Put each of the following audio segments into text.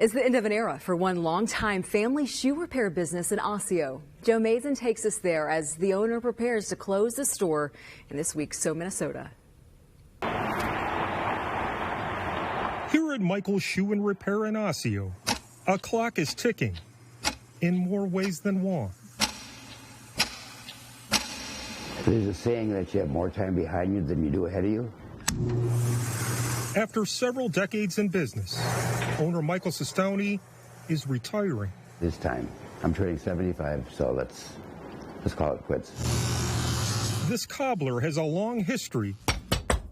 It's the end of an era for one longtime family shoe repair business in Osseo. Joe Mason takes us there as the owner prepares to close the store in this week's So Minnesota. Here at Michael's Shoe and Repair in Osseo, a clock is ticking in more ways than one. There's a saying that you have more time behind you than you do ahead of you. After several decades in business, owner Michael Sestoni is retiring. This time, I'm turning 75, so let's call it quits. This cobbler has a long history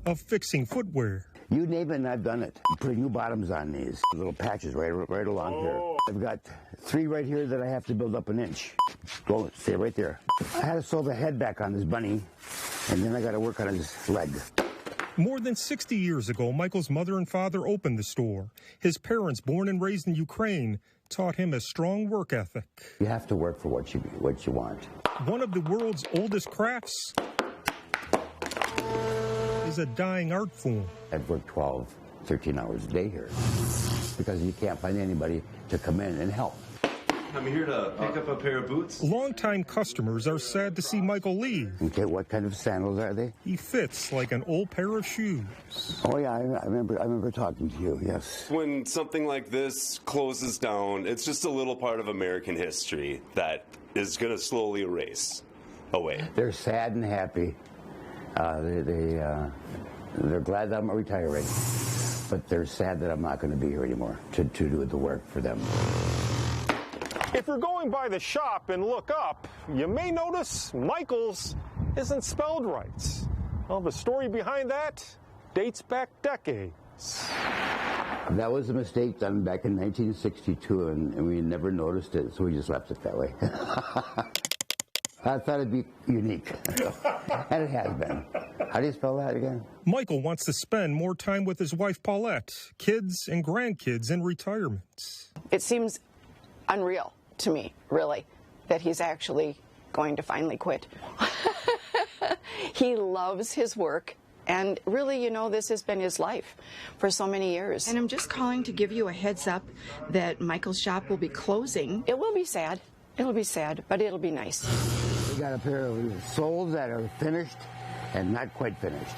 of fixing footwear. You name it and I've done it. Putting new bottoms on these little patches right along here. I've got 3 right here that I have to build up an inch. Go, stay right there. I had to sew the head back on this bunny, and then I got to work on his leg. More than 60 years ago, Michael's mother and father opened the store. His parents, born and raised in Ukraine, taught him a strong work ethic. You have to work for what you want. One of the world's oldest crafts is a dying art form. I've worked 12, 13 hours a day here because you can't find anybody to come in and help. I'm here to pick up a pair of boots. Longtime customers are sad to see Michael leave. Okay, what kind of sandals are they? He fits like an old pair of shoes. Oh yeah, I remember talking to you, yes. When something like this closes down, it's just a little part of American history that is going to slowly erase away. They're sad and happy. They're glad that I'm retiring, but they're sad that I'm not going to be here anymore to do the work for them. If you're going by the shop and look up, you may notice Michael's isn't spelled right. Well, the story behind that dates back decades. That was a mistake done back in 1962, and we never noticed it, so we just left it that way. I thought it'd be unique, and it has been. How do you spell that again? Michael wants to spend more time with his wife, Paulette, kids and grandkids in retirement. It seems unreal to me, really, that he's actually going to finally quit. He loves his work, and really, you know, this has been his life for so many years. And I'm just calling to give you a heads up that Michael's shop will be closing. It will be sad. It'll be sad, but it'll be nice. We got a pair of soles that are finished and not quite finished.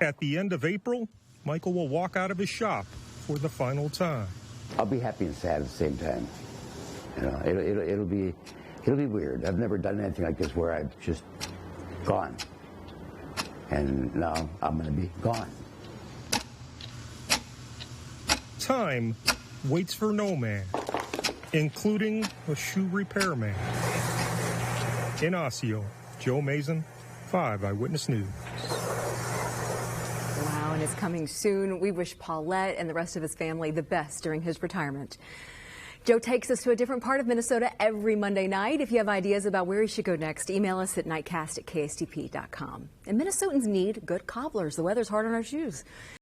At the end of April, Michael will walk out of his shop for the final time. I'll be happy and sad at the same time. You know, it'll be weird. I've never done anything like this where I've just gone, and now I'm going to be gone. Time waits for no man, including a shoe repairman. In Osseo, Joe Mason, 5 Eyewitness News. Wow, and it's coming soon. We wish Paulette and the rest of his family the best during his retirement. Joe takes us to a different part of Minnesota every Monday night. If you have ideas about where he should go next, email us at nightcast@kstp.com. And Minnesotans need good cobblers. The weather's hard on our shoes.